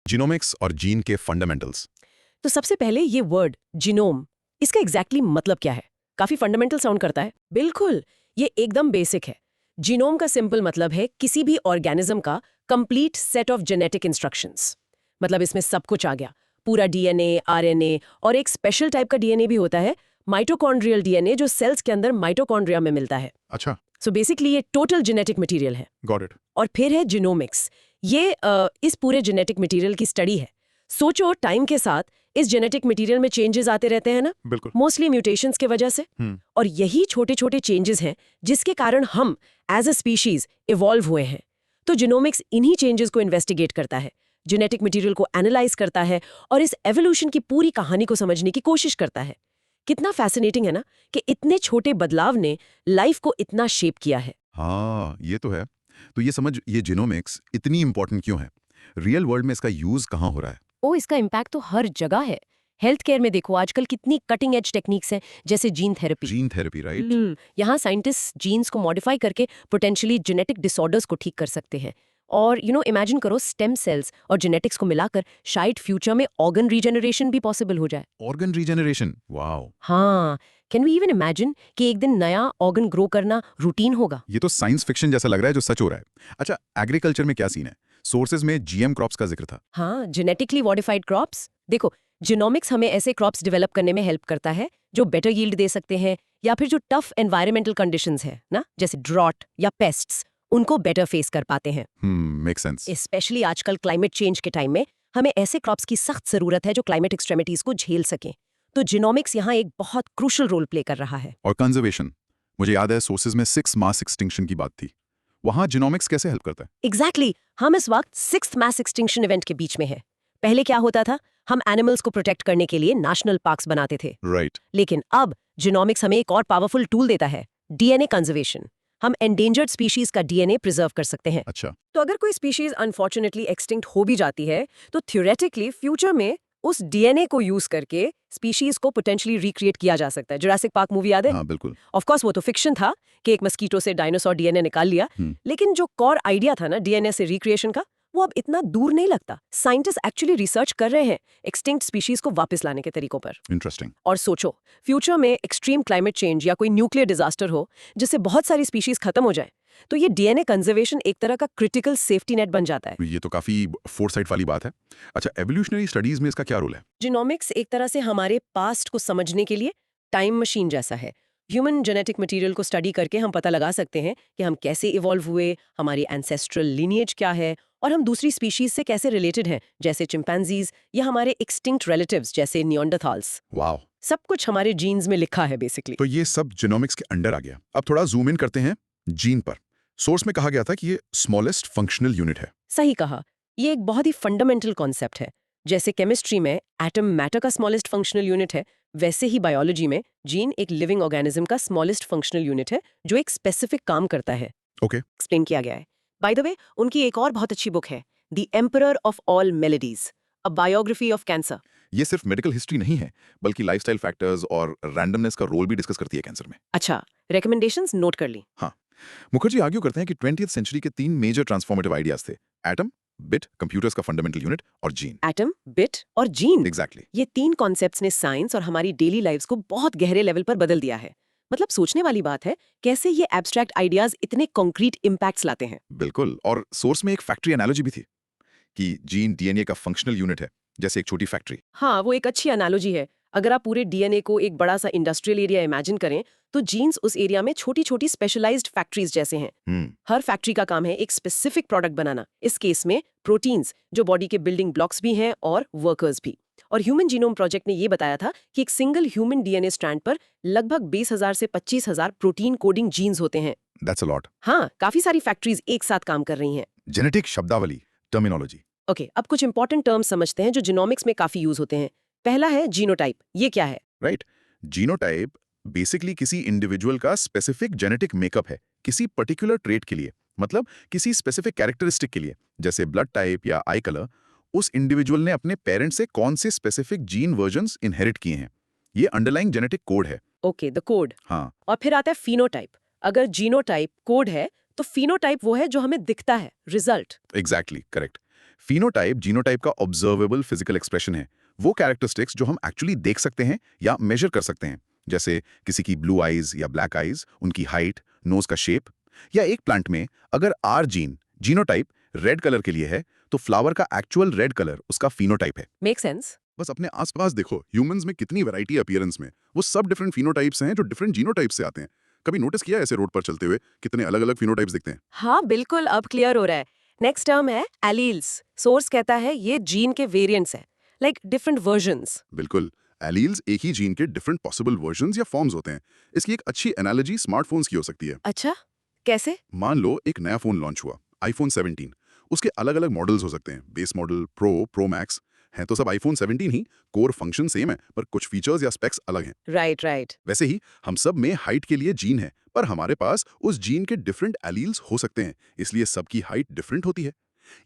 Genomics और gene के fundamentals. तो सबसे पहले ये वर्ड जीनोम, इसका एग्जैक्टली मतलब क्या है? काफी फंडामेंटल साउंड करता है। बिल्कुल, ये एकदम बेसिक है। जीनोम का सिंपल मतलब है किसी भी ऑर्गेनिज्म का complete set of genetic instructions. मतलब इसमें सब कुछ आ गया, पूरा डीएनए, आरएनए और एक स्पेशल टाइप का डीएनए भी होता है, माइटोकॉन्ड्रियल डीएनए, जो सेल्स के अंदर माइटोकॉन्ड्रिया में मिलता है। अच्छा, सो बेसिकली ये टोटल जेनेटिक मटेरियल है। Got it. और फिर है जीनोमिक्स। ये इस पूरे जेनेटिक मटेरियल की स्टडी है। सोचो, टाइम के साथ इस जेनेटिक मटेरियल में चेंजेस आते रहते हैं ना, बिल्कुल। मोस्टली म्यूटेशंस के वजह से। और यही छोटे छोटे चेंजेस हैं जिसके कारण हम एज अ स्पीशीज इवॉल्व हुए हैं। तो जीनोमिक्स इन्हीं चेंजेस को इन्वेस्टिगेट करता है, जेनेटिक मटेरियल को एनालाइज करता है और इस एवोल्यूशन की पूरी कहानी को समझने की कोशिश करता है। कितना फैसिनेटिंग है ना कि इतने छोटे बदलाव ने लाइफ को इतना शेप किया है। हाँ, ये तो है। तो ये जीनोमिक्स इतनी इंपॉर्टेंट क्यों है? रियल वर्ल्ड में इसका यूज कहाँ हो रहा है? इसका इम्पैक्ट तो हर जगह है। हेल्थ केयर में देखो, आजकल कितनी कटिंग एज टेक्निक्स हैं, जैसे gene therapy. Gene therapy, right? यहाँ साइंटिस्ट जीन्स को मॉडिफाई करके पोटेंशियली जेनेटिक डिसऑर्डर्स को ठीक कर सकते हैं। और इमेजिन करो, स्टेम सेल्स और जेनेटिक्स को मिलाकर शायद फ्यूचर में ऑर्गन रीजनरेशन भी पॉसिबल हो जाए। Organ regeneration, wow! हाँ, कैन वी इवन इमेजिन कि एक दिन नया ऑर्गन ग्रो करना रूटीन होगा? ये तो साइंस फिक्शन जैसा लग रहा है जो सच हो रहा है। अच्छा, एग्रीकल्चर में क्या सीन है? सोर्सेज में जीएम क्रॉप्स का जिक्र था। हाँ, जेनेटिकली मॉडिफाइड क्रॉप्स। देखो, जीनोमिक्स हमें ऐसे क्रॉप्स डेवलप करने में हेल्प करता है जो बेटर यील्ड दे सकते हैं, या फिर जो टफ एनवायरमेंटल कंडीशंस है ना, जैसे ड्रॉट या पेस्ट्स, उनको बेटर फेस कर पाते हैं। Make sense. स्पेशली आजकल क्लाइमेट चेंज के टाइम में हमें ऐसे क्रॉप्स की सख्त जरूरत है जो क्लाइमेट एक्सट्रीमिटीज को झेल सकें। तो जीनोमिक्स यहाँ एक बहुत क्रूशल रोल प्ले कर रहा है। और कंजर्वेशन, मुझे याद है सोर्सेज में 6 मास एक्सटिंक्शन की बात थी। वहां जीनोमिक्स कैसे हेल्प करता है? एग्जैक्टली, हम इस वक्त 6th मैस एक्सटिंक्शन इवेंट के बीच में है। पहले क्या होता था, हम एनिमल्स को प्रोटेक्ट करने के लिए नेशनल पार्क्स बनाते थे। राइट। लेकिन अब जीनोमिक्स हमें एक और पावरफुल टूल देता है, डीएनए कंजर्वेशन। हम एंडेंजर्ड स्पीशीज का डीएनए प्रिजर्व कर सकते हैं। अच्छा। तो अगर कोई स्पीशीज अनफॉर्चुनेटली एक्सटिंक्ट हो भी जाती है, तो थ्योरेटिकली फ्यूचर में उस डीएनए को यूज करके स्पीशीज को पोटेंशियली रिक्रिएट किया जा सकता है। जुरासिक पार्क मूवी याद है? हाँ, बिल्कुल। ऑफ कोर्स वो तो फिक्शन था कि एक मस्कीटो से डायनासोर डीएनए निकाल लिया, लेकिन जो कोर आइडिया था ना डीएनए से रिक्रिएशन का, वो अब इतना दूर नहीं लगता। साइंटिस्ट एक्चुअली रिसर्च कर रहे हैं एक्सटिंक्ट स्पीशीज को वापस लाने के तरीकों पर। इंटरेस्टिंग। और सोचो, फ्यूचर में एक्सट्रीम क्लाइमेट चेंज या कोई न्यूक्लियर डिजास्टर हो जिससे बहुत सारी स्पीशीज खत्म हो जाए, तो ये डीएनए कंजर्वेशन एक तरह का क्रिटिकल सेफ्टी नेट बन जाता है। ये तो काफी फोरसाइट वाली बात है। अच्छा, एवोल्यूशनरी स्टडीज में इसका क्या रोल है? जीनोमिक्स एक तरह से हमारे पास्ट को समझने के लिए टाइम मशीन जैसा है। ह्यूमन जेनेटिक मटेरियल को स्टडी करके हम पता लगा सकते हैं कि हम कैसे इवॉल्व हुए, हमारी एंसेस्ट्रल लिनिएज क्या है, और हम दूसरी स्पीशीज से कैसे रिलेटेड हैं, जैसे चिंपैंजीज या हमारे एक्सटिंक्ट रिलेटिव्स जैसे नियोंडरथाल्स। वाओ! सब कुछ हमारे जीन्स में लिखा है बेसिकली। तो ये सब जीनोमिक्स के अंडर आ गया। अब थोड़ा जूम इन करते हैं जीन पर। सोर्स में कहा गया था कि ये स्मॉलेस्ट फंक्शनल यूनिट है। सही कहा, ये एक बहुत ही फंडामेंटल कॉन्सेप्ट है। जैसे केमिस्ट्री में एटम मैटर का स्मॉलेस्ट फंक्शनल यूनिट है, वैसे ही बायोलॉजी में जीन एक लिविंग ऑर्गेनिज्म का स्मॉलेस्ट फंक्शनल यूनिट है जो एक स्पेसिफिक काम करता है। ओके। एक्सप्लेन किया गया है। बाय द वे, उनकी एक और बहुत अच्छी बुक है, the emperor of all melodies, a biography of cancer. ये सिर्फ मेडिकल हिस्ट्री नहीं है, बल्कि लाइफस्टाइल फैक्टर्स और रैंडमनेस का रोल भी डिस्कस करती है कैंसर में। अच्छा, रिकमेंडेशंस नोट कर ली। हाँ, मुखर्जी आर्ग्यू करते हैं कि 20th सेंचुरी के 3 मेजर ट्रांसफॉर्मेटिव आइडियाज थे: एटम, बिट, कंप्यूटर्स का फंडामेंटल यूनिट, और जीन। एटम, बिट और जीन, एग्जैक्टली। ये तीन कॉन्सेप्ट्स ने साइंस और हमारी डेली लाइफ्स को बहुत गहरे लेवल पर बदल दिया है। मतलब सोचने वाली बात है कैसे ये एब्स्ट्रैक्ट आइडियाज इतने कॉन्क्रीट इम्पैक्ट्स लाते हैं। बिल्कुल। और सोर्स में एक फैक्ट्री एनालॉजी भी थी कि जीन डीएनए का फंक्शनल यूनिट है, जैसे एक छोटी फैक्ट्री। हाँ, वो एक अच्छी एनालॉजी है। अगर आप पूरे डीएनए को एक बड़ा सा इंडस्ट्रियल एरिया इमेजिन करें, तो जीन्स उस एरिया में छोटी छोटी स्पेशलाइज्ड फैक्ट्रीज जैसे हैं। हर फैक्ट्री का काम है एक स्पेसिफिक प्रोडक्ट बनाना, इस केस में प्रोटीन्स, जो बॉडी के बिल्डिंग ब्लॉक्स भी हैं और वर्कर्स भी। और ह्यूमन जीनोम प्रोजेक्ट ने ये बताया था कि एक सिंगल ह्यूमन डीएनए स्ट्रैंड पर लगभग 20,000 से 25,000 प्रोटीन कोडिंग जीन्स होते हैं। That's a lot. हाँ, काफी सारी फैक्ट्रीज एक साथ काम कर रही हैं। जेनेटिक शब्दावली, टर्मिनोलॉजी। ओके, अब कुछ इंपॉर्टेंट टर्म्स समझते हैं जो जीनोमिक्स में काफी यूज होते हैं। पहला है जीनोटाइप। ये क्या है? राइट। जीनोटाइप बेसिकली किसी इंडिविजुअल का स्पेसिफिक जेनेटिक मेकअप है, किसी पर्टिकुलर ट्रेट के लिए, मतलब किसी स्पेसिफिक कैरेक्टरिस्टिक के लिए, जैसे ब्लड टाइप या आई कलर। उस इंडिविजुअल ने अपने पेरेंट्स से कौन से स्पेसिफिक जीन वर्जन्स इनहेरिट किए हैं, ये अंडरलाइंग जेनेटिक कोड है। Okay, the code. हाँ। और फिर आता है फिनोटाइप। अगर जीनोटाइप कोड है, तो फिनोटाइप वो है जो हमें दिखता है, result. Exactly correct. Phenotype genotype का ऑब्जर्वेबल फिजिकल एक्सप्रेशन है, वो कैरेक्टरिस्टिक्स जो हम एक्चुअली देख सकते हैं या मेजर कर सकते हैं, जैसे किसी की ब्लू आइज या ब्लैक आइज, उनकी हाइट, नोज का शेप। या एक प्लांट में अगर R gene genotype red colour के लिए है, तो फ्लावर का एक्चुअल रेड कलर उसका फिनोटाइप है। Make sense. बस अपने आसपास देखो, ह्यूमंस में कितनी वैरायटी अपीयरेंस में, वो सब डिफरेंट फिनोटाइप्स हैं जो डिफरेंट जीनोटाइप्स से आते हैं। कभी नोटिस किया है ऐसे रोड पर चलते हुए कितने अलग अलग फिनोटाइप्स दिखते हैं? हाँ बिल्कुल, अब क्लियर हो रहा है। नेक्स्ट टर्म है एलील्स। सोर्स कहता है ये जीन के वेरिएंट्स हैं, लाइक डिफरेंट वर्जन्स। बिल्कुल, एलील्स एक ही जीन के डिफरेंट पॉसिबल वर्जन्स या फॉर्म्स होते हैं। इसकी एक अच्छी एनालॉजी स्मार्टफोन्स की हो सकती है। अच्छा, कैसे? मान लो एक नया फोन लॉन्च हुआ, आईफोन 17। उसके अलग अलग मॉडल्स हो सकते हैं, base model, pro, pro max. हैं तो सब आईफोन 17 ही, कोर फंक्शन सेम है, पर कुछ फीचर्स या स्पेक्स अलग हैं। Right right. वैसे ही हम सब में हाइट के लिए जीन है, पर हमारे पास उस जीन के डिफरेंट एलील्स हो सकते हैं, इसलिए सबकी हाइट डिफरेंट होती है।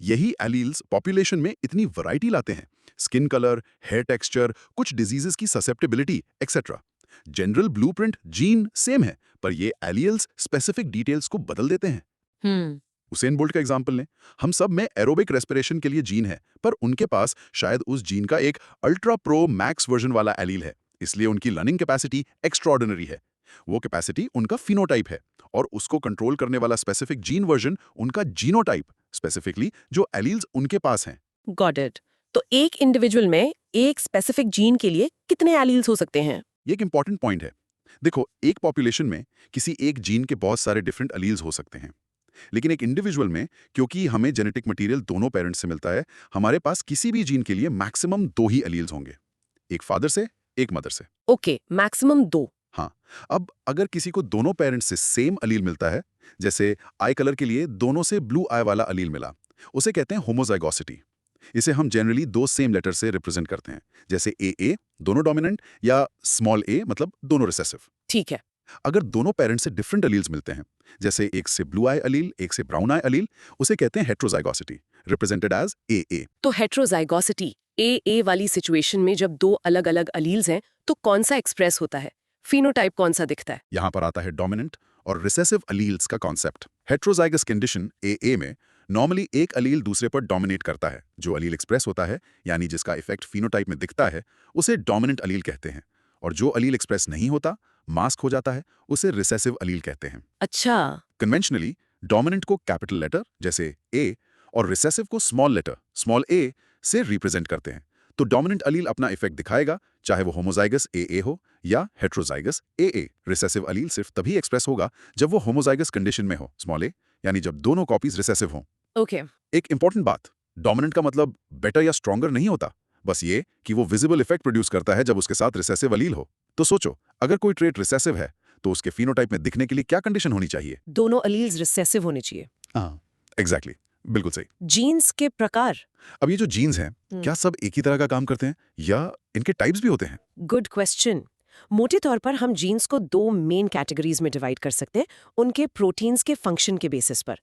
यही एलील्स पॉपुलेशन में इतनी वैरायटी लाते हैं, स्किन कलर, हेयर टेक्सचर, कुछ डिजीजेस की susceptibility etcetera. General blueprint gene same है, पर ये एलील्स स्पेसिफिक डिटेल्स को बदल देते हैं। हम्म। उसेन बोल्ट का एग्जाम्पल लें, हम सब में एरोबिक रेस्पिरेशन के लिए जीन है, पर उनके पास शायद उस जीन का एक अल्ट्रा प्रो मैक्स वर्जन वाला एलील है, इसलिए उनकी लर्निंग कैपेसिटी एक्स्ट्रॉर्डिनरी है। वो कैपेसिटी उनका फिनोटाइप है, और उसको कंट्रोल करने वाला स्पेसिफिक जीन वर्जन उनका जीनोटाइप, स्पेसिफिकली जो एलील्स उनके पास हैं। Got it. तो एक इंडिविजुअल में एक स्पेसिफिक जीन के लिए कितने एलील्स हो सकते हैं? ये एक इंपॉर्टेंट पॉइंट है। देखो, एक पॉपुलेशन में किसी एक जीन के बहुत सारे डिफरेंट एलील्स हो सकते हैं, लेकिन एक इंडिविजुअल में, क्योंकि हमें जेनेटिक मटेरियल दोनों पेरेंट्स से मिलता है, हमारे पास किसी भी जीन के लिए मैक्सिमम 2 ही एलील्स होंगे, एक फादर से, एक मदर से। Okay, maximum 2। हाँ, अब अगर किसी को दोनों पेरेंट्स से सेम अलील मिलता है, जैसे आई कलर के लिए दोनों से ब्लू आई वाला अलील मिला, उसे कहते हैं होमोजाइगोसिटी। इसे हम जनरली 2 सेम लेटर से रिप्रेजेंट करते हैं, जैसे ए दोनों डोमिनेंट, या स्मॉल ए मतलब दोनों रिसेसिव। ठीक है। अगर दोनों पेरेंट्स से डिफरेंट अलील्स मिलते हैं, जैसे एक से ब्लू आई अलील, एक से ब्राउन आई अलील, उसे कहते हैं हेट्रोजाइगोसिटी, रिप्रेजेंटेड एज ए। तो हेट्रोजाइगोसिटी ए वाली सिचुएशन में जब 2 अलग-अलग अलील्स हैं, तो कौन सा एक्सप्रेस होता है? फिनोटाइप कौन सा दिखता है? यहाँ पर आता है डोमिनेंट और रिसेसिव अलील्स का कॉन्सेप्ट। हेट्रोजाइगस कंडीशन ए में नॉर्मली एक अलील दूसरे पर डोमिनेट करता है। जो अलील एक्सप्रेस होता है, यानी जिसका इफेक्ट फिनोटाइप में दिखता है, उसे डोमिनेंट अलील कहते हैं। और जो अलील एक्सप्रेस नहीं होता, मास्क हो जाता है, उसे रिसेसिव अलील कहते हैं। अच्छा। कन्वेंशनली डोमिनेंट को कैपिटल लेटर जैसे ए और रिसेसिव को स्मॉल लेटर स्मॉल ए से रिप्रेजेंट करते हैं। तो डोमिनेंट अलील अपना इफेक्ट दिखाएगा, चाहे वो होमोजाइगस ए हो या हेट्रोजाइगस ए। रिसेसिव अलील सिर्फ तभी एक्सप्रेस होगा जब वो होमोजाइगस कंडीशन में हो, स्मॉल ए, यानी जब दोनों कॉपीज रिसेसिव हों। ओके। एक इंपॉर्टेंट बात, डोमिनेंट का मतलब बेटर या स्ट्रॉन्गर नहीं होता, बस ये कि वो विजिबल इफेक्ट प्रोड्यूस करता है जब उसके साथ रिसेसिव अलील हो। तो सोचो, अगर कोई ट्रेट रिसेसिव है, तो उसके फिनोटाइप में दिखने के लिए क्या कंडीशन होनी चाहिए? दोनों अलील्स रिसेसिव होने चाहिए। हाँ, एग्जैक्टली, बिल्कुल सही। जीन्स के प्रकार। अब ये जो जीन्स हैं, क्या सब एक ही तरह का काम करते हैं, या इनके टाइप्स भी होते हैं? Good question. मोटे तौर पर हम जीन्स को 2 मेन कैटेगरीज में डिवाइड कर सकते हैं, उनके प्रोटीन्स के फंक्शन के बेसिस पर।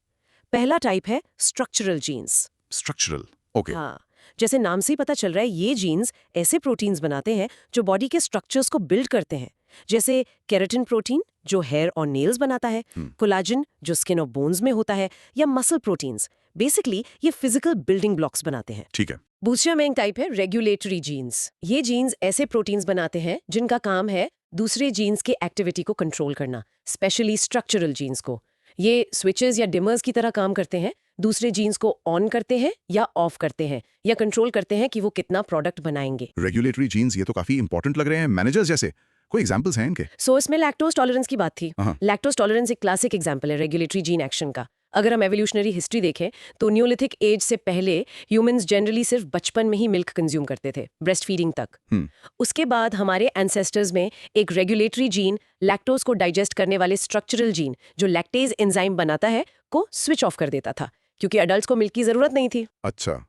पहला टाइप है स्ट्रक्चरल जीन्स। Structural, okay. हाँ, जैसे नाम से ही पता चल रहा है, ये जीन्स ऐसे प्रोटीन्स बनाते हैं जो बॉडी के स्ट्रक्चर्स को बिल्ड करते हैं, जैसे केराटिन प्रोटीन जो हेयर और नेल्स बनाता है, कोलाजन जो स्किन और बोन्स में होता है, या मसल प्रोटीन्स। बेसिकली ये फिजिकल बिल्डिंग ब्लॉक्स बनाते हैं। ठीक है। दूसरा मेन टाइप है रेगुलेटरी जीन्स। ये जीन्स ऐसे प्रोटीन्स बनाते हैं जिनका काम है दूसरे जीन्स के एक्टिविटी को कंट्रोल करना, स्पेशली स्ट्रक्चरल जीन्स को। ये स्विचेस या डिमर्स की तरह काम करते हैं, दूसरे जीन्स को ऑन करते हैं या ऑफ करते हैं, या कंट्रोल करते हैं कि वो कितना प्रोडक्ट बनाएंगे। रेगुलेटरी जीन्स, ये तो काफी इंपॉर्टेंट लग रहे हैं, मैनेजर्स जैसे। कोई एग्जांपल्स हैं इनके? सो इसमें लैक्टोज टॉलरेंस की बात थी। हाँ। लैक्टोज टॉलरेंस एक क्लासिक एग्जांपल है रेगुलेटरी जीन एक्शन का। अगर हम एवोल्यूशनरी हिस्ट्री देखें तो न्यूलिथिक एज से पहले ह्यूमंस जनरली सिर्फ बचपन में ही मिल्क कंज्यूम करते थे, ब्रेस्ट फीडिंग तक। उसके बाद हमारे एंसेस्टर्स में एक रेगुलेटरी जीन, लैक्टोज को डाइजेस्ट करने वाले स्ट्रक्चरल जीन जो लैक्टेज एंजाइम बनाता है, को स्विच ऑफ कर देता था, क्योंकि अडल्ट्स को मिल्क की जरूरत नहीं थी। अच्छा।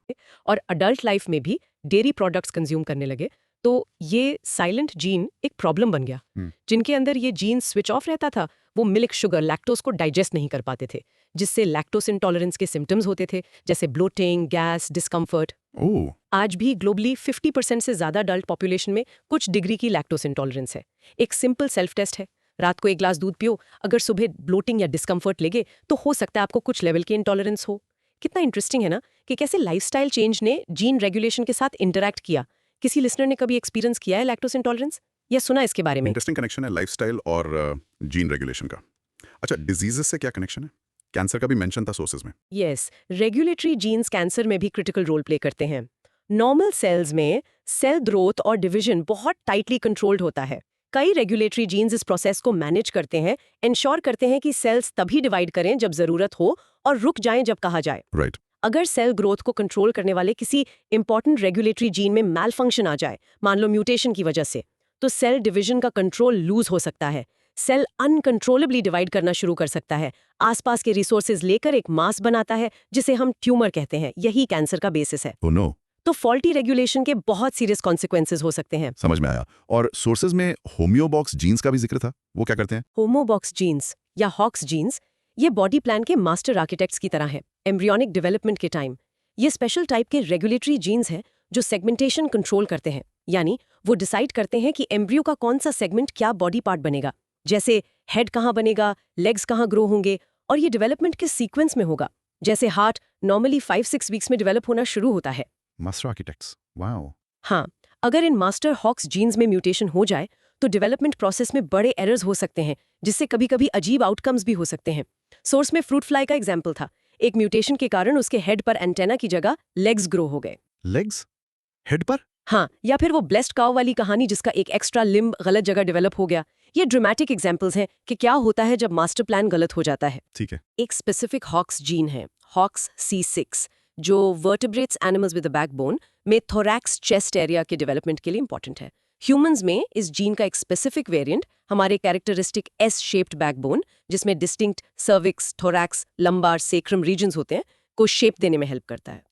और अडल्ट लाइफ में भी डेयरी प्रोडक्ट्स कंज्यूम करने लगे, तो ये साइलेंट जीन एक प्रॉब्लम बन गया। जिनके अंदर ये जीन स्विच ऑफ रहता था, वो मिल्क शुगर लैक्टोज को डाइजेस्ट नहीं कर पाते थे, जिससे लैक्टोज इंटॉलरेंस के सिम्टम्स होते थे, जैसे ब्लोटिंग, गैस, डिस्कम्फर्ट। ओह, आज भी ग्लोबली 50% से ज्यादा अडल्ट पॉपुलेशन में कुछ डिग्री की लैक्टोज इंटॉलरेंस है। एक सिंपल सेल्फ टेस्ट है, रात को 1 ग्लास दूध पियो, अगर सुबह ब्लोटिंग या डिस्कम्फर्ट लगे तो हो सकता है आपको कुछ लेवल की इंटॉलरेंस हो। कितना इंटरेस्टिंग है ना कि कैसे लाइफस्टाइल चेंज ने जीन रेगुलेशन के साथ इंटरैक्ट किया। किसी लिसनर ने कभी एक्सपीरियंस किया है लैक्टोज इंटॉलरेंस या सुना इसके बारे में? इंटरेस्टिंग कनेक्शन है लाइफस्टाइल और जीन रेगुलेशन का। अच्छा, डिजीजेस से क्या कनेक्शन है? कैंसर का भी मेंशन था सोर्सेज में। यस, रेगुलेटरी जीन्स कैंसर में भी क्रिटिकल रोल प्ले करते हैं। नॉर्मल सेल्स में सेल ग्रोथ और डिवीजन बहुत टाइटली कंट्रोल्ड होता है। कई रेगुलेटरी जीन्स इस प्रोसेस को मैनेज करते हैं, इंश्योर करते हैं कि सेल्स तभी डिवाइड करें जब जरूरत हो और रुक जाएं जब कहा जाए। राइट। अगर सेल ग्रोथ को कंट्रोल करने वाले किसी इंपॉर्टेंट रेगुलेटरी जीन में मैल फंक्शन आ जाए, मान लो म्यूटेशन की वजह से, तो सेल डिवीजन का कंट्रोल लूज हो सकता है। सेल अनकंट्रोलेबली डिवाइड करना शुरू कर सकता है, आसपास के रिसोर्सेज लेकर एक मास बनाता है जिसे हम ट्यूमर कहते हैं। यही कैंसर का बेसिस है। Oh no. तो फॉल्टी रेगुलेशन के बहुत सीरियस कॉन्सिक्वेंसेज हो सकते हैं। समझ में आया। और सोर्सेज में होम्योबॉक्स जीन्स का भी जिक्र था, वो क्या करते हैं? होमोबॉक्स जीन्स या हॉक्स जीन्स ये बॉडी प्लान के मास्टर आर्किटेक्ट्स की तरह हैं। एम्ब्रियोनिक डेवलपमेंट के टाइम ये स्पेशल टाइप के रेगुलेटरी जीन्स हैं जो सेगमेंटेशन कंट्रोल करते हैं, यानी वो डिसाइड करते हैं कि एम्ब्रियो का कौन सा सेगमेंट क्या बॉडी पार्ट बनेगा, जैसे हेड कहाँ बनेगा, लेग्स कहाँ ग्रो होंगे, और ये डेवलपमेंट किस सीक्वेंस में होगा। जैसे हार्ट नॉर्मली 5-6 वीक्स में डेवलप होना शुरू होता है। Master architects, wow. हाँ, अगर इन मास्टर हॉक्स जीन्स में म्यूटेशन हो जाए तो डेवलपमेंट प्रोसेस में बड़े एरर्स हो सकते हैं, जिससे कभी-कभी अजीब आउटकम्स भी हो सकते हैं। सोर्स में फ्रूट फ्लाई का एग्जाम्पल था। एक म्यूटेशन के कारण उसके हेड पर एंटेना की जगह लेग्स ग्रो हो गए। लेग्स? हेड पर? हाँ, या फिर वो ब्लेस्ड काउ वाली कहानी जिसका एक एक्स्ट्रा लिम्ब गलत जगह डेवलप हो गया। ये ड्रामेटिक एग्जाम्पल्स हैं कि क्या होता है जब मास्टर प्लान गलत हो जाता है। ठीक है। एक स्पेसिफिक हॉक्स जीन है, हॉक्स C6, जो vertebrates animals with a backbone में थोरैक्स चेस्ट एरिया के डेवलपमेंट के लिए इंपॉर्टेंट है। ह्यूमंस में इस जीन का एक स्पेसिफिक वेरिएंट हमारे कैरेक्टरिस्टिक एस शेप्ड बैकबोन, जिसमें distinct cervix, thorax, lumbar, sacrum regions होते हैं, को शेप देने में हेल्प करता है।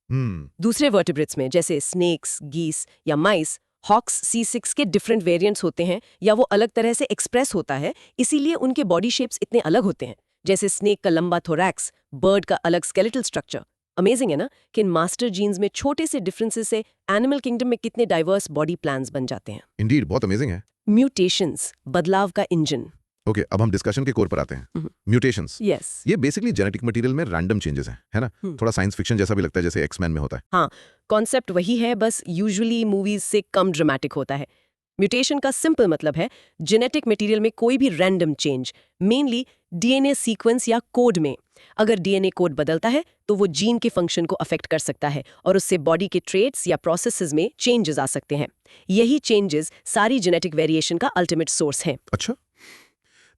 दूसरे वर्टिब्रेट्स में जैसे स्नेक्स, गीस या माइस, हॉक्स C6 के डिफरेंट वेरिएंट्स होते हैं या वो अलग तरह से एक्सप्रेस होता है, इसीलिए उनके बॉडी शेप्स इतने अलग होते हैं। जैसे स्नेक का लंबा थोरैक्स, बर्ड का अलग स्केलेटल स्ट्रक्चर। अमेजिंग है ना कि इन मास्टर जीन्स में छोटे से डिफरेंसेस से एनिमल किंगडम में कितने डाइवर्स बॉडी प्लान्स बन जाते हैं। इंडीड, बहुत अमेजिंग है। म्यूटेशंस, बदलाव का इंजन। ओके, अब हम डिस्कशन के कोर पर आते हैं। म्यूटेशंस, यस, ये बेसिकली जेनेटिक मटेरियल में रैंडम चेंजेस हैं, है ना? थोड़ा साइंस फिक्शन जैसा भी लगता है, जैसे एक्समैन में होता है। हाँ, कॉन्सेप्ट वही है, बस यूजुअली मूवीज से कम ड्रामेटिक होता है। म्यूटेशन का सिंपल मतलब है जेनेटिक मटेरियल में कोई भी random change, mainly DNA sequence या कोड में। अगर डीएनए कोड बदलता है तो वो जीन के फंक्शन को अफेक्ट कर सकता है और उससे बॉडी के ट्रेट्स या प्रोसेसेस में चेंजेस आ सकते हैं। यही चेंजेस सारी जेनेटिक वेरिएशन का अल्टीमेट सोर्स हैं। अच्छा,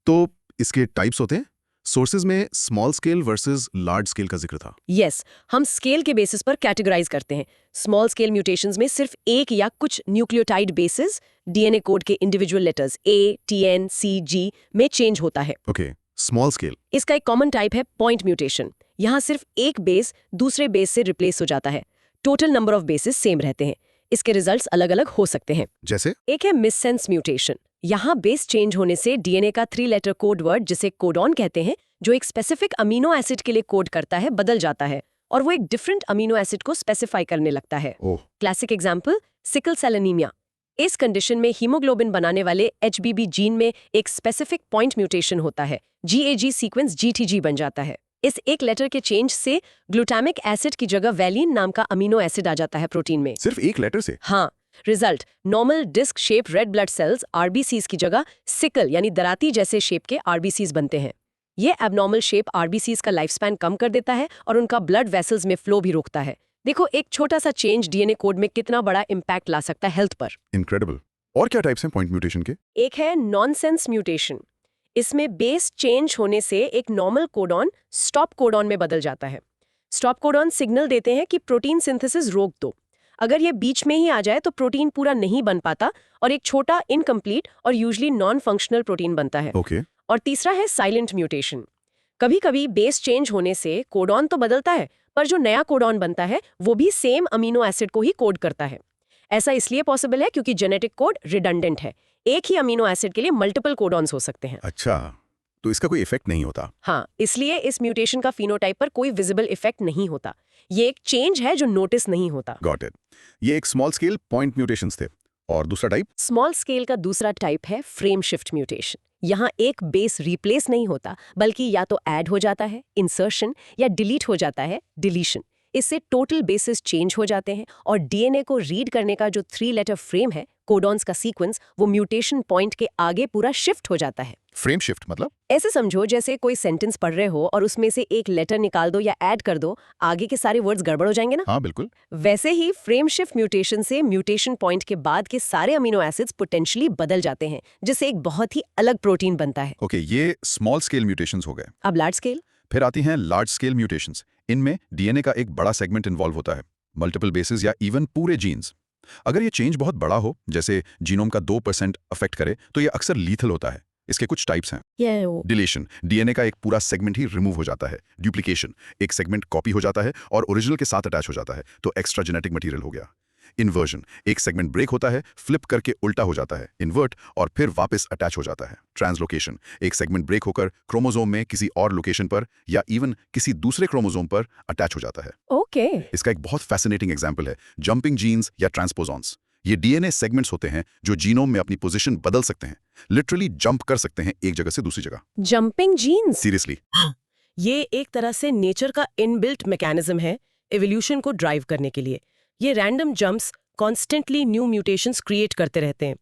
तो इसके टाइप्स होते हैं। सोर्सेज में small scale versus large scale का जिक्र था। यस, हम स्केल के बेसिस पर कैटेगराइज करते हैं। स्मॉल स्केल म्यूटेशंस में सिर्फ एक या कुछ न्यूक्लियोटाइड बेसिस डीएनए कोड के individual letters A, TN, C, G में चेंज होता है। Okay, small scale. इसका एक कॉमन टाइप है पॉइंट म्यूटेशन। यहाँ सिर्फ एक बेस दूसरे बेस से रिप्लेस हो जाता है, total number of basis same रहते हैं। इसके रिजल्ट्स अलग अलग हो सकते हैं। जैसे? एक है मिससेंस म्यूटेशन। यहाँ बेस चेंज होने से डीएनए का 3 लेटर कोड वर्ड, जिसे कोडॉन कहते हैं, जो एक स्पेसिफिक अमीनो एसिड के लिए कोड करता है, बदल जाता है और वो एक डिफरेंट अमीनो एसिड को स्पेसिफाई करने लगता है। Oh, classic example sickle cell anaemia. इस कंडीशन में हीमोग्लोबिन बनाने वाले HBB जीन में एक स्पेसिफिक पॉइंट म्यूटेशन होता है। GAG सीक्वेंस GTG बन जाता है। इस एक लेटर के चेंज से ग्लूटामिक एसिड की जगह वैलिन नाम का अमीनो एसिड आ जाता है प्रोटीन में। सिर्फ एक लेटर से? हाँ, result normal disc shape red blood cells RBCs की जगह सिकल यानी दराती जैसे शेप के RBCs बनते हैं। ये एबनॉर्मल शेप RBCs का लाइफ स्पैन कम कर देता है और उनका ब्लड वेसल्स में फ्लो भी रोकता है। देखो, एक छोटा सा चेंज डीएनए कोड में कितना बड़ा इम्पैक्ट ला सकता है हेल्थ पर। इनक्रेडिबल। और क्या टाइप्स हैं पॉइंट म्यूटेशन के? एक है नॉनसेंस म्यूटेशन। इसमें बेस चेंज होने से एक नॉर्मल कोडॉन स्टॉप कोडॉन में बदल जाता है। स्टॉप कोडॉन सिग्नल देते हैं कि प्रोटीन सिंथेसिस रोक दो। अगर ये बीच में ही आ जाए तो प्रोटीन पूरा नहीं बन पाता और एक छोटा इनकम्प्लीट और यूजुअली नॉन फंक्शनल प्रोटीन बनता है। ओके। और तीसरा है साइलेंट म्यूटेशन। कभी कभी बेस चेंज होने से कोडॉन तो बदलता है, पर जो नया कोडॉन बनता है वो भी सेम अमीनो एसिड को ही कोड करता है। ऐसा इसलिए पॉसिबल है क्योंकि जेनेटिक कोड रिडंडेंट है। एक ही अमीनो एसिड के लिए मल्टीपल कोडॉन्स हो सकते हैं। अच्छा, तो इसका कोई इफेक्ट नहीं होता? हाँ, इसलिए इस म्यूटेशन का फिनोटाइप पर कोई विजिबल इफेक्ट नहीं होता। ये एक चेंज है जो नोटिस नहीं होता। Got it. ये एक स्मॉल स्केल पॉइंट म्यूटेशंस थे। और दूसरा टाइप? स्मॉल स्केल का दूसरा टाइप है फ्रेम शिफ्ट म्यूटेशन। यहाँ एक बेस रिप्लेस नहीं होता, बल्कि या तो ऐड हो जाता है इंसर्शन या डिलीट हो जाता है डिलीशन। इससे टोटल बेसिस चेंज हो जाते हैं और डीएनए को रीड करने का जो 3 लेटर फ्रेम है, कोडॉन्स का सीक्वेंस, वो म्यूटेशन पॉइंट के आगे पूरा शिफ्ट हो जाता है। फ्रेम शिफ्ट मतलब? ऐसे समझो जैसे कोई सेंटेंस पढ़ रहे हो और उसमें से एक लेटर निकाल दो या ऐड कर दो, आगे के सारे वर्ड्स गड़बड़ हो जाएंगे ना। हाँ बिल्कुल। वैसे ही फ्रेम शिफ्ट म्यूटेशन से म्यूटेशन पॉइंट के बाद के सारे अमीनो एसिड्स पोटेंशियली बदल जाते हैं, जिससे एक बहुत ही अलग प्रोटीन बनता है। ओके, ये स्मॉल स्केल म्यूटेशंस हो गए। अब लार्ज स्केल। फिर आती हैं लार्ज स्केल म्यूटेशंस। इनमें डीएनए का एक बड़ा सेगमेंट इन्वॉल्व होता है, मल्टीपल बेसिस या इवन पूरे जीन्स। अगर ये चेंज बहुत बड़ा हो, जैसे जीनोम का 2% अफेक्ट करे, तो ये अक्सर लीथल होता है। इसके कुछ टाइप्स हैं। डिलीशन, डीएनए का एक पूरा सेगमेंट ही रिमूव हो जाता है। डुप्लीकेशन, एक सेगमेंट कॉपी हो जाता है और ओरिजिनल के साथ अटैच हो जाता है, तो एक्स्ट्रा जेनेटिक मटेरियल हो गया। इन्वर्जन, एक सेगमेंट ब्रेक होता है, फ्लिप करके उल्टा हो जाता है, इन्वर्ट, और फिर वापस अटैच हो जाता है। ट्रांसलोकेशन, एक सेगमेंट ब्रेक होकर क्रोमोसोम में किसी और लोकेशन पर या इवन किसी दूसरे क्रोमोसोम पर अटैच हो जाता है। ओके। इसका एक बहुत फैसिनेटिंग एग्जाम्पल है जंपिंग जीन्स या ट्रांसपोजॉन्स। ये डीएनए सेगमेंट्स होते हैं जो जीनोम में अपनी पोजीशन बदल सकते हैं, लिटरली जंप कर सकते हैं एक जगह से दूसरी जगह। Jumping genes. सीरियसली। ये एक तरह से नेचर का इनबिल्ट मैकेनिज्म है एवोल्यूशन को ड्राइव करने के लिए। ये random jumps constantly new mutations create करते रहते हैं।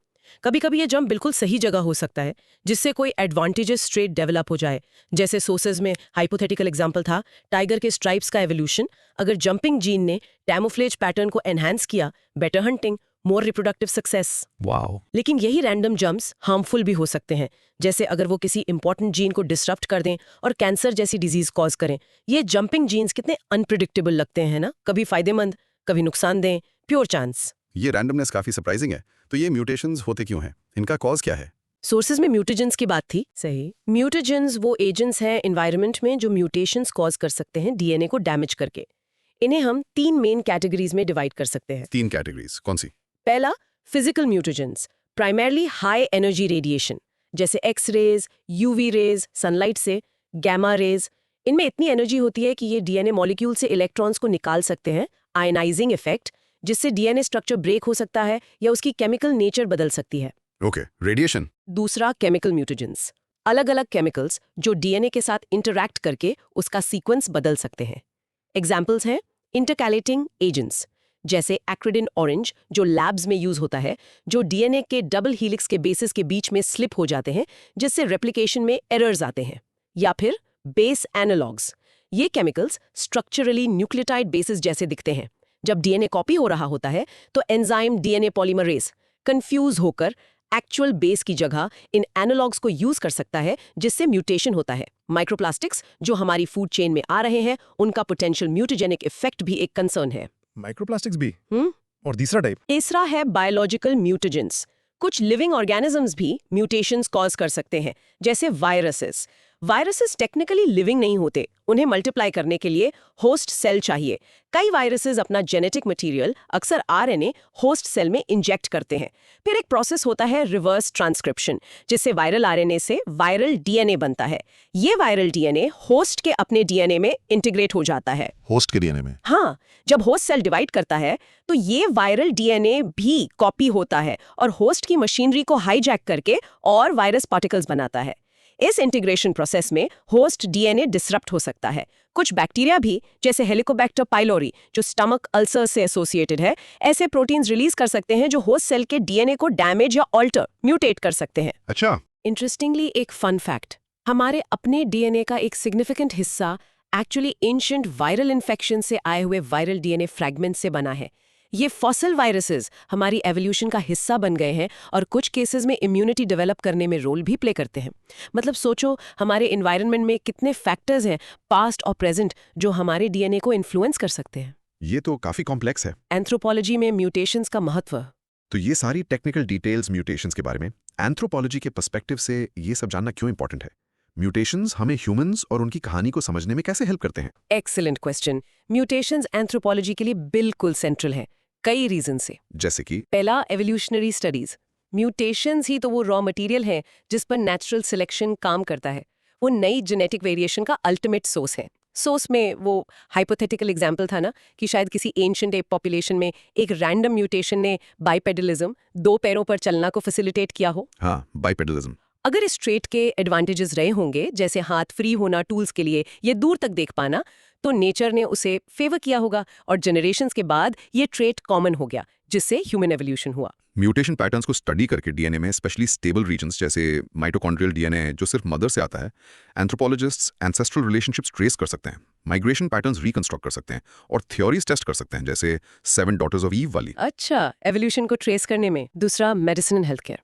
कभी कभी ये जंप बिल्कुल सही जगह हो सकता है, जिससे कोई एडवांटेजेस ट्रेट डेवलप हो जाए। जैसे सोर्सेज में हाइपोथेटिकल एग्जांपल था टाइगर के स्ट्राइप्स का एवोल्यूशन। अगर जंपिंग जीन ने कैमोफ्लेज पैटर्न को एनहांस किया, बेटर हंटिंग, मोर रिप्रोडक्टिव सक्सेस। वाओ। लेकिन यही रैंडम जंप्स हार्मफुल भी हो सकते हैं, जैसे अगर वो किसी इंपॉर्टेंट जीन को डिसरप्ट कर दें और कैंसर जैसी डिजीज कॉज करें। ये जंपिंग जीन्स कितने अनप्रिडिक्टेबल लगते हैं ना, कभी फायदेमंद, कभी नुकसानदेह, प्योर चांस। ये रैंडमनेस काफी सरप्राइजिंग है। तो ये म्यूटेशंस होते क्यों हैं? इनका कॉज क्या है? सोर्सेज में म्यूटेजेंस की बात थी। सही। म्यूटेजेंस वो एजेंट्स हैं एनवायरनमेंट में जो म्यूटेशंस कॉज कर सकते हैं डीएनए को डैमेज करके। इन्हें हम 3 मेन कैटेगरीज में डिवाइड कर सकते हैं। 3 कैटेगरीज कौन सी? पहला, physical mutagens, primarily high energy radiation, जैसे X rays, UV rays, sunlight से, गैमा रेज। इनमें इतनी एनर्जी होती है कि ये डीएनए मॉलिक्यूल से इलेक्ट्रॉन्स को निकाल सकते हैं, आयनाइजिंग इफेक्ट, जिससे डीएनए स्ट्रक्चर ब्रेक हो सकता है या उसकी केमिकल नेचर बदल सकती है। Okay, radiation. दूसरा, केमिकल म्यूटेजेंस, अलग अलग केमिकल्स जो डीएनए के साथ इंटरैक्ट करके उसका सीक्वेंस बदल सकते हैं। एग्जाम्पल्स हैं इंटरकैलेटिंग एजेंट्स, जैसे एक्रिडिन ऑरेंज जो लैब्स में यूज होता है, जो डीएनए के डबल हीलिक्स के बेसिस के बीच में स्लिप हो जाते हैं, जिससे रेप्लिकेशन में एरर्स आते हैं। या फिर बेस एनालॉग्स, ये केमिकल्स स्ट्रक्चरली न्यूक्लियोटाइड बेसिस जैसे दिखते हैं। जब डीएनए कॉपी हो रहा होता है तो एंजाइम डीएनए पॉलीमरेज कंफ्यूज होकर एक्चुअल बेस की जगह इन एनालॉग्स को यूज कर सकता है, जिससे म्यूटेशन होता है। माइक्रोप्लास्टिक्स जो हमारी फूड चेन में आ रहे हैं, उनका पोटेंशियल म्यूटेजेनिक इफेक्ट भी एक कंसर्न है। माइक्रोप्लास्टिक्स भी? और तीसरा है बायोलॉजिकल म्यूटेजेंस। कुछ लिविंग ऑर्गेनिजम्स भी म्यूटेशंस कॉज कर सकते हैं, जैसे वायरसेस। वायरसेस टेक्निकली लिविंग नहीं होते, उन्हें मल्टीप्लाई करने के लिए होस्ट सेल चाहिए। कई वायरसेस अपना जेनेटिक मटेरियल, अक्सर आरएनए, होस्ट सेल में इंजेक्ट करते हैं। फिर एक प्रोसेस होता है रिवर्स ट्रांसक्रिप्शन, जिससे वायरल आरएनए से वायरल डीएनए बनता है। ये वायरल डीएनए होस्ट के अपने डीएनए में इंटीग्रेट हो जाता है। होस्ट के डीएनए में? हाँ, जब होस्ट सेल डिवाइड करता है तो ये वायरल डीएनए भी कॉपी होता है और होस्ट की मशीनरी को हाईजैक करके और वायरस पार्टिकल्स बनाता है। इस इंटीग्रेशन प्रोसेस में होस्ट डीएनए डिसरप्ट हो सकता है। कुछ बैक्टीरिया भी, जैसे हेलिकोबैक्टर पाइलोरी जो स्टमक अल्सर से एसोसिएटेड है, ऐसे प्रोटीन्स रिलीज कर सकते हैं जो होस्ट सेल के डीएनए को डैमेज या ऑल्टर, म्यूटेट कर सकते हैं। अच्छा। इंटरेस्टिंगली, एक फन फैक्ट, हमारे अपने डीएनए का एक सिग्निफिकेंट हिस्सा एक्चुअली एंशिएंट वायरल इन्फेक्शन से आए हुए वायरल डीएनए फ्रैगमेंट से बना है। ये फॉसिल वायरसेस हमारी एवोल्यूशन का हिस्सा बन गए हैं और कुछ केसेस में इम्यूनिटी डेवलप करने में रोल भी प्ले करते हैं। मतलब सोचो, हमारे एनवायरनमेंट में कितने फैक्टर्स हैं, पास्ट और प्रेजेंट, जो हमारे डीएनए को इन्फ्लुएंस कर सकते हैं। ये तो काफी कॉम्प्लेक्स है। एंथ्रोपोलॉजी में म्यूटेशंस का महत्व। तो ये सारी टेक्निकल डिटेल्स म्यूटेशंस के बारे में, एंथ्रोपोलॉजी के पर्सपेक्टिव से ये सब जानना क्यों इंपॉर्टेंट है? म्यूटेशंस हमें ह्यूमंस और उनकी कहानी को समझने में कैसे हेल्प करते हैं? Excellent question. म्यूटेशंस एंथ्रोपोलॉजी के लिए बिल्कुल सेंट्रल है, कई रीजन से। जैसे कि पहला, एवोल्यूशनरी स्टडीज। म्यूटेशंस ही तो वो रॉ मटेरियल है जिस पर नेचुरल सिलेक्शन काम करता है। वो नई जेनेटिक वेरिएशन का अल्टीमेट सोर्स है। सोर्स में वो हाइपोथेटिकल एग्जाम्पल था ना कि शायद किसी एंशिएंट एप पॉपुलेशन में एक रैंडम म्यूटेशन ने बाइपेडलिज्म, 2 पैरों पर चलना को फैसिलिटेट किया हो। हाँ, बाइपेडलिज्म। अगर इस ट्रेट के एडवांटेजेस रहे होंगे, जैसे हाथ फ्री होना टूल्स के लिए, ये दूर तक देख पाना, तो नेचर ने उसे फेवर किया होगा और जनरेशंस के बाद ये ट्रेट कॉमन हो गया, जिससे ह्यूमन एवोल्यूशन हुआ। म्यूटेशन पैटर्न्स को स्टडी करके डीएनए में स्पेशली स्टेबल रीजन्स जैसे माइटोकॉन्ड्रियल डीएनए जो सिर्फ मदर से आता है, एंथ्रोपोलॉजिस्ट्स एंसेस्ट्रल रिलेशनशिप्स ट्रेस कर सकते हैं, माइग्रेशन पैटर्न्स रिकंस्ट्रक्ट कर सकते हैं और थ्योरीज टेस्ट कर सकते हैं, जैसे 7 डॉटर्स ऑफ ईव वाली। अच्छा, एवोल्यूशन को ट्रेस करने में। दूसरा, medicine and health care.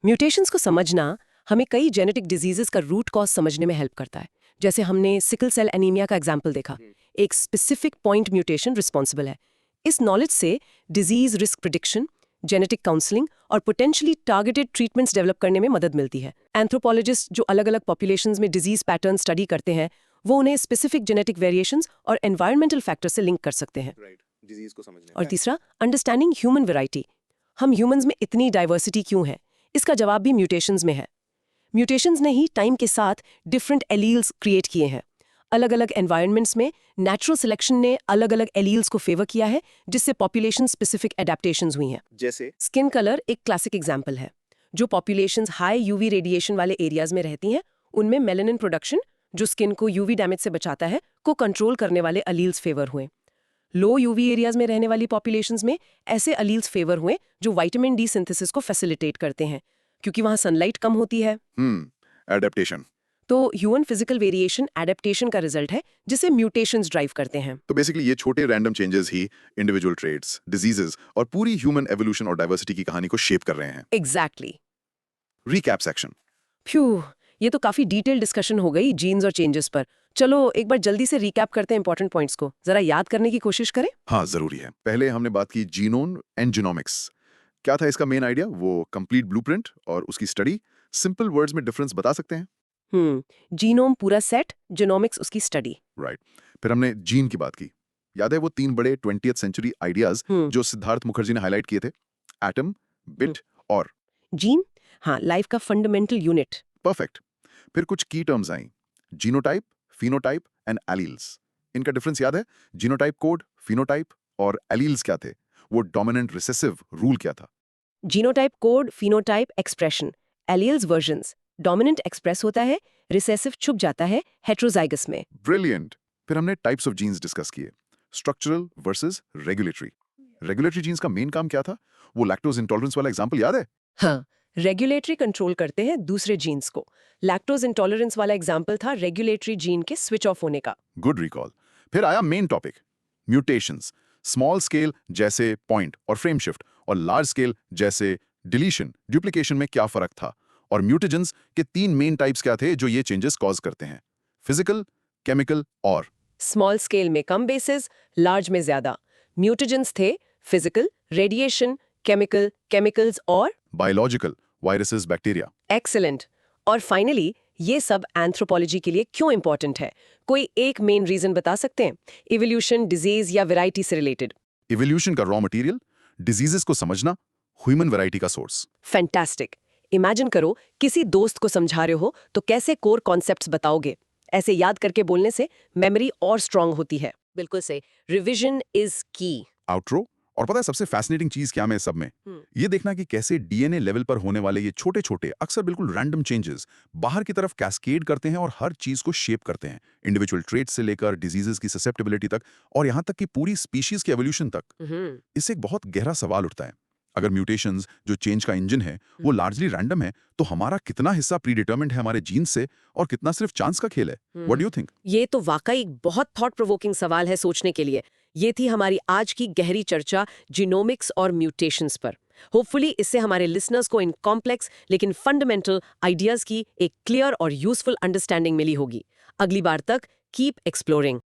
Mutations को समझना हमें कई जेनेटिक डिजीजेस का रूट कॉज समझने में हेल्प करता है। जैसे हमने सिकल सेल एनीमिया का एग्जाम्पल देखा, एक स्पेसिफिक पॉइंट म्यूटेशन रिस्पॉन्सिबल है। इस नॉलेज से disease risk prediction, genetic counselling और पोटेंशियली टारगेटेड ट्रीटमेंट्स डेवलप करने में मदद मिलती है। एंथ्रोपोलॉजिस्ट जो अलग अलग पॉपुलेशंस में डिजीज पैटर्न स्टडी करते हैं, वो उन्हें स्पेसिफिक जेनेटिक वेरिएशंस और एनवायरमेंटल फैक्टर से लिंक कर सकते हैं। डिजीज को समझने और तीसरा, अंडरस्टैंडिंग ह्यूमन वैरायटी। हम ह्यूमंस में इतनी डाइवर्सिटी क्यों है? इसका जवाब भी म्यूटेशंस में है। म्यूटेशंस ने ही टाइम के साथ डिफरेंट एलील्स क्रिएट किए हैं। अलग अलग एनवायरनमेंट्स में नेचुरल सिलेक्शन ने अलग अलग एलील्स को फेवर किया है, जिससे पॉपुलेशन स्पेसिफिक एडेप्टेशंस हुई हैं। जैसे स्किन कलर एक क्लासिक एग्जाम्पल है। जो पॉपुलेशंस हाई यूवी रेडिएशन वाले एरियाज में रहती हैं, उनमें मेलानिन प्रोडक्शन, जो स्किन को यूवी डैमेज से बचाता है, को कंट्रोल करने वाले अलील्स फेवर हुए। लो यूवी एरियाज में रहने वाली पॉपुलेशंस में ऐसे अलील्स फेवर हुए जो विटामिन डी सिंथेसिस को फैसिलिटेट करते हैं, क्योंकि वहां सनलाइट कम होती है। एडेप्टेशन। तो ह्यूमन फिजिकल वेरिएशन एडेप्टेशन का रिजल्ट है, जिसे म्यूटेशंस ड्राइव करते हैं। तो बेसिकली ये छोटे रैंडम चेंजेस ही इंडिविजुअल ट्रेट्स, डिजीजेस और पूरी ह्यूमन एवोल्यूशन और डाइवर्सिटी की कहानी को शेप कर रहे हैं। एग्जैक्टली। Recap section. फ्यू, ये तो काफी डिटेल डिस्कशन हो गई जीन्स और चेंजेस पर। चलो एक बार जल्दी से रिकैप करते हैं इंपॉर्टेंट पॉइंट्स को, जरा याद करने की कोशिश करें। हाँ, जरूरी है। पहले हमने बात की जीनोम एंड जीनोमिक्स। क्या था इसका मेन आइडिया? वो कंप्लीट ब्लूप्रिंट और उसकी स्टडी। सिंपल वर्ड्स में डिफरेंस बता सकते हैं? जीनोम पूरा सेट, जीनोमिक्स उसकी स्टडी। राइट। फिर हमने जीन की बात की। याद है वो 3 बड़े 20th सेंचुरी आइडियाज जो सिद्धार्थ मुखर्जी ने हाईलाइट किए थे? एटम, बिट और जीन, हाँ, लाइफ का फंडामेंटल यूनिट। परफेक्ट। फिर कुछ की terms I, genotype, phenotype and alleles. इनका डिफरेंस याद है? जीनोटाइप कोड, फिनोटाइप और एलील्स क्या थे? वो डोमिनेंट रिसेसिव रूल क्या था? Genotype code, phenotype expression, alleles versions. Dominant express होता है, रिसेसिव छुप जाता है हेट्रोजाइगस में। ब्रिलियंट। फिर हमने टाइप्स ऑफ जीन्स डिस्कस किए, structural versus regulatory. Regulatory genes का मेन काम क्या था? वो लैक्टोज इंटॉलरेंस वाला एग्जांपल याद है? हाँ, रेगुलेटरी कंट्रोल करते हैं दूसरे जीन्स को। लैक्टोज इंटॉलरेंस वाला एग्जाम्पल था रेगुलेटरी जीन के स्विच ऑफ होने का। Good recall. फिर आया main topic, mutations. Small scale जैसे पॉइंट और फ्रेम शिफ्ट, और लार्ज स्केल जैसे डिलीशन, डुप्लीकेशन में क्या फर्क था? और म्यूटेजेंस के 3 मेन टाइप्स क्या थे जो ये चेंजेस कॉज करते हैं? फिजिकल, केमिकल और स्मॉल स्केल में कम बेसिस, लार्ज में ज्यादा। म्यूटेजेंस थे फिजिकल, रेडिएशन, केमिकल, केमिकल्स और बायोलॉजिकल, वायरसेस, बैक्टीरिया। एक्सीलेंट। और फाइनली, ये सब एंथ्रोपोलॉजी के लिए क्यों इंपॉर्टेंट है? कोई एक मेन रीजन बता सकते हैं? इवोल्यूशन, डिजीज या वैरायटी से रिलेटेड? इवोल्यूशन का रॉ मटेरियल, डिजीजेस को समझना, ह्यूमन वैरायटी का सोर्स। फैंटास्टिक। इमेजिन करो किसी दोस्त को समझा रहे हो तो कैसे कोर कॉन्सेप्ट्स बताओगे? ऐसे याद करके बोलने से मेमोरी और स्ट्रांग होती है। बिल्कुल से रिवीजन इज की। आउटरो। और पता है सबसे फैसिनेटिंग चीज क्या है सब में? ये देखना कि कैसे डीएनए लेवल पर होने वाले ये छोटे छोटे, अक्सर बिल्कुल रैंडम चेंजेस बाहर की तरफ कैस्केड करते हैं और हर चीज को शेप करते हैं, इंडिविजुअल ट्रेट्स से लेकर डिजीजेस की ससेप्टेबिलिटी तक, और यहाँ तक कि पूरी स्पीशीज के एवोल्यूशन तक। इससे एक बहुत गहरा सवाल उठता है, अगर म्यूटेशंस जो चेंज का इंजन है वो लार्जली रैंडम है, तो हमारा कितना हिस्सा प्रीडिटरमिन्ड है हमारे जीन से और कितना सिर्फ चांस का खेल है? What do you think? ये तो वाकई एक बहुत थॉट प्रोवोकिंग सवाल है सोचने के लिए। ये थी हमारी आज की गहरी चर्चा जीनोमिक्स और म्यूटेशंस पर। होपफुली इससे हमारे लिसनर्स को इन कॉम्प्लेक्स लेकिन फंडामेंटल आइडियाज की एक क्लियर और यूजफुल अंडरस्टैंडिंग मिली होगी। अगली बार तक कीप एक्सप्लोरिंग।